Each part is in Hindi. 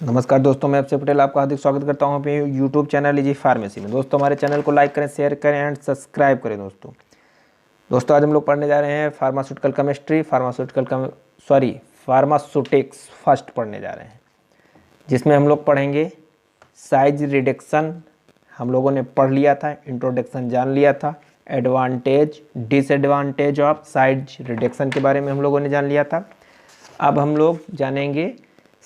नमस्कार दोस्तों, मैं अक्षय पटेल आपका हार्दिक स्वागत करता हूं अपने यूट्यूब चैनल इजी फार्मेसी में। दोस्तों हमारे चैनल को लाइक करें, शेयर करें एंड सब्सक्राइब करें। दोस्तों आज हम लोग पढ़ने जा रहे हैं फार्मास्यूटिक्स फर्स्ट पढ़ने जा रहे हैं, जिसमें हम लोग पढ़ेंगे साइज रिडक्शन। हम लोगों ने पढ़ लिया था, इंट्रोडक्शन जान लिया था, advantage disadvantage of size reduction के बारे में हम लोगों ने जान लिया था। अब हम लोग जानेंगे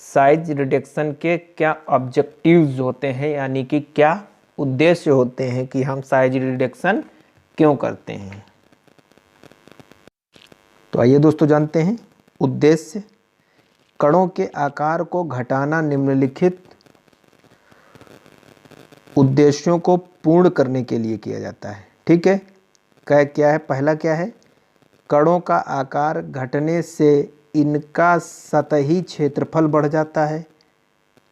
साइज रिडक्शन के क्या ऑब्जेक्टिव्स होते हैं, यानी कि क्या उद्देश्य होते हैं कि हम साइज रिडक्शन क्यों करते हैं। तो आइए दोस्तों जानते हैं उद्देश्य। कणों के आकार को घटाना निम्नलिखित उद्देश्यों को पूर्ण करने के लिए किया जाता है। ठीक है, क्या है? पहला क्या है? कणों का आकार घटने से इनका सतही क्षेत्रफल बढ़ जाता है।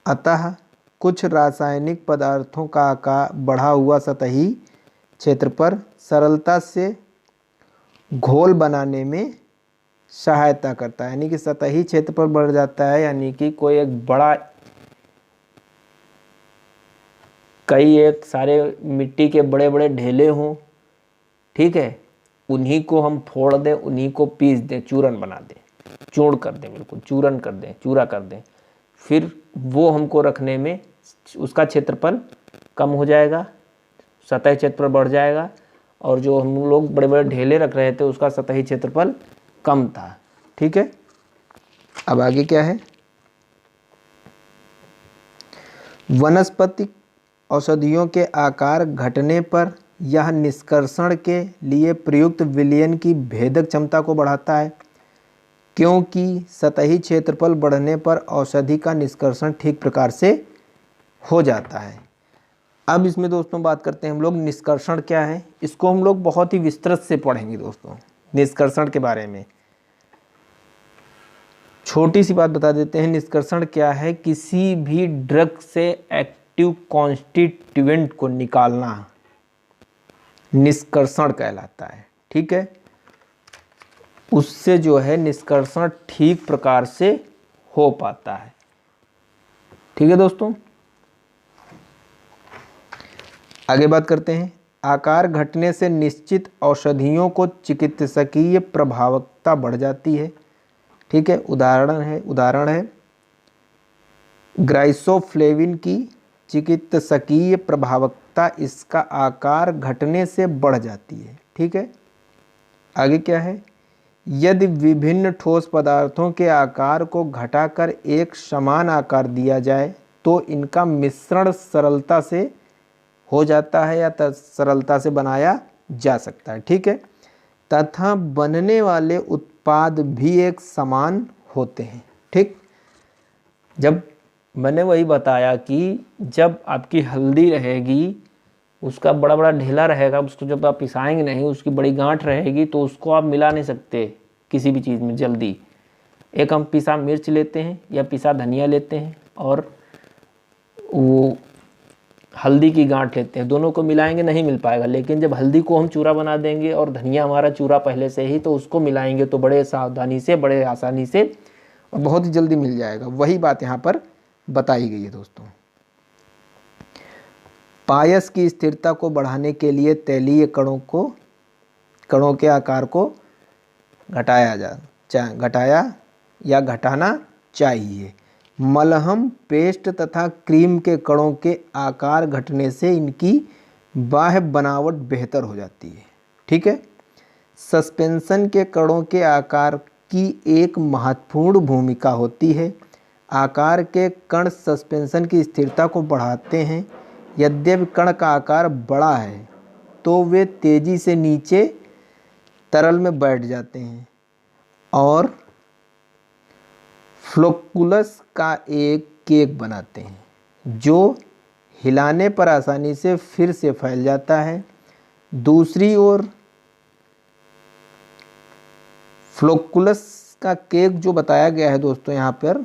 अतः कुछ रासायनिक पदार्थों का आकार बढ़ा हुआ सतही क्षेत्र पर सरलता से घोल बनाने में सहायता करता है। यानी कि सतही क्षेत्र पर बढ़ जाता है, यानी कि कोई एक बड़ा एक सारे मिट्टी के बड़े बड़े ढेले हों, ठीक है, उन्हीं को हम फोड़ दें, उन्हीं को पीस दें, चूरन बना दें, चूर्ण कर दें, बिल्कुल चूरन कर दें, चूरा कर दें, फिर वो हमको रखने में उसका क्षेत्रफल कम हो जाएगा, सतही क्षेत्रफल बढ़ जाएगा, और जो हम लोग बड़े बड़े ढेले रख रहे थे उसका सतही क्षेत्रफल कम था। ठीक है, अब आगे क्या है? वनस्पति औषधियों के आकार घटने पर यह निष्कर्षण के लिए प्रयुक्त विलयन की भेदक क्षमता को बढ़ाता है, क्योंकि सतही क्षेत्रफल बढ़ने पर औषधि का निष्कर्षण ठीक प्रकार से हो जाता है। अब इसमें दोस्तों बात करते हैं हम लोग निष्कर्षण क्या है। इसको हम लोग बहुत ही विस्तृत से पढ़ेंगे दोस्तों। निष्कर्षण के बारे में छोटी सी बात बता देते हैं। निष्कर्षण क्या है? किसी भी ड्रग से एक्टिव कॉन्स्टिट्यूएंट को निकालना निष्कर्षण कहलाता है। ठीक है, उससे जो है निष्कर्षण ठीक प्रकार से हो पाता है। ठीक है दोस्तों, आगे बात करते हैं। आकार घटने से निश्चित औषधियों को चिकित्सकीय प्रभावकता बढ़ जाती है। ठीक है, उदाहरण है ग्राइसोफ्लेविन की चिकित्सकीय प्रभावकता इसका आकार घटने से बढ़ जाती है। ठीक है, आगे क्या है? यदि विभिन्न ठोस पदार्थों के आकार को घटाकर एक समान आकार दिया जाए तो इनका मिश्रण सरलता से हो जाता है या सरलता से बनाया जा सकता है। ठीक है, तथा बनने वाले उत्पाद भी एक समान होते हैं। ठीक, जब मैंने वही बताया कि जब आपकी हल्दी रहेगी, उसका बड़ा बड़ा ढेला रहेगा, उसको जब आप पिसाएंगे नहीं, उसकी बड़ी गांठ रहेगी, तो उसको आप मिला नहीं सकते किसी भी चीज़ में जल्दी। एक हम पिसा मिर्च लेते हैं या पिसा धनिया लेते हैं और वो हल्दी की गांठ लेते हैं, दोनों को मिलाएंगे नहीं मिल पाएगा। लेकिन जब हल्दी को हम चूरा बना देंगे और धनिया हमारा चूरा पहले से ही, तो उसको मिलाएंगे तो बड़े सावधानी से, बड़े आसानी से और बहुत ही जल्दी मिल जाएगा। वही बात यहाँ पर बताई गई है दोस्तों। पायस की स्थिरता को बढ़ाने के लिए तैलीय कणों के आकार को घटाना चाहिए। मलहम, पेस्ट तथा क्रीम के कणों के आकार घटने से इनकी बाह्य बनावट बेहतर हो जाती है। ठीक है, सस्पेंशन के कणों के आकार की एक महत्वपूर्ण भूमिका होती है। आकार के कण सस्पेंशन की स्थिरता को बढ़ाते हैं। यद्यपि कण का आकार बड़ा है तो वे तेजी से नीचे तरल में बैठ जाते हैं और फ्लोकुलस का एक केक बनाते हैं जो हिलाने पर आसानी से फिर से फैल जाता है। दूसरी ओर फ्लोकुलस का केक जो बताया गया है दोस्तों यहाँ पर,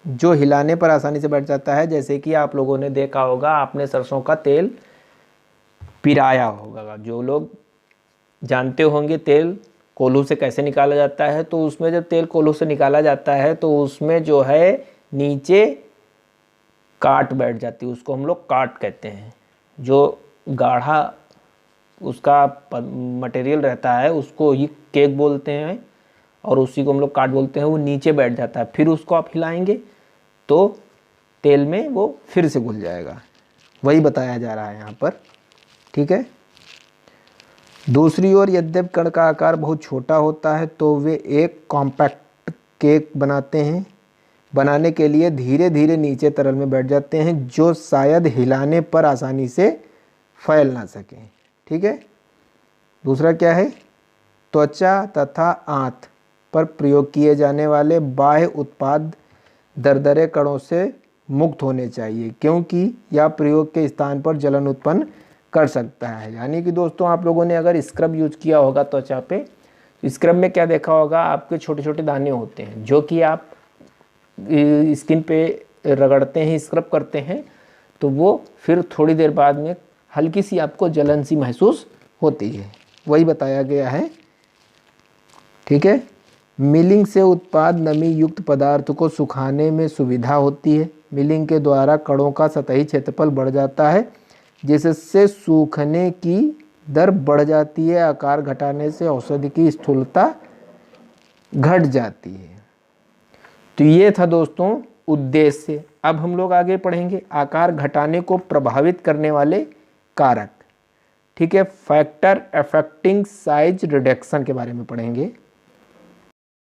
जो हिलाने पर आसानी से बैठ जाता है, जैसे कि आप लोगों ने देखा होगा, आपने सरसों का तेल पिराया होगा। जो लोग जानते होंगे तेल कोल्हू से कैसे निकाला जाता है, तो उसमें जब तेल कोल्हू से निकाला जाता है तो उसमें जो है नीचे काट बैठ जाती है, उसको हम लोग काट कहते हैं। जो गाढ़ा उसका मटेरियल रहता है उसको ही केक बोलते हैं और उसी को हम लोग काट बोलते हैं। वो नीचे बैठ जाता है, फिर उसको आप हिलाएंगे तो तेल में वो फिर से घुल जाएगा। वही बताया जा रहा है यहाँ पर, ठीक है। दूसरी ओर यद्यपि कण का आकार बहुत छोटा होता है तो वे एक कॉम्पैक्ट केक बनाते हैं। बनाने के लिए धीरे धीरे नीचे तरल में बैठ जाते हैं जो शायद हिलाने पर आसानी से फैल ना सकें, ठीक है। दूसरा क्या है, त्वचा तथा आंत पर प्रयोग किए जाने वाले बाह्य उत्पाद दरदरे कणों से मुक्त होने चाहिए क्योंकि यह प्रयोग के स्थान पर जलन उत्पन्न कर सकता है। यानी कि दोस्तों आप लोगों ने अगर स्क्रब यूज किया होगा त्वचा पे, स्क्रब में क्या देखा होगा, आपके छोटे छोटे दाने होते हैं जो कि आप स्किन पे रगड़ते हैं, स्क्रब करते हैं, तो वो फिर थोड़ी देर बाद में हल्की सी आपको जलन सी महसूस होती है। वही बताया गया है, ठीक है। मिलिंग से उत्पाद नमी युक्त पदार्थ को सुखाने में सुविधा होती है। मिलिंग के द्वारा कणों का सतही क्षेत्रफल बढ़ जाता है जिससे सूखने की दर बढ़ जाती है। आकार घटाने से औषधि की स्थूलता घट जाती है। तो ये था दोस्तों उद्देश्य। अब हम लोग आगे पढ़ेंगे आकार घटाने को प्रभावित करने वाले कारक, ठीक है। फैक्टर अफेक्टिंग साइज रिडक्शन के बारे में पढ़ेंगे।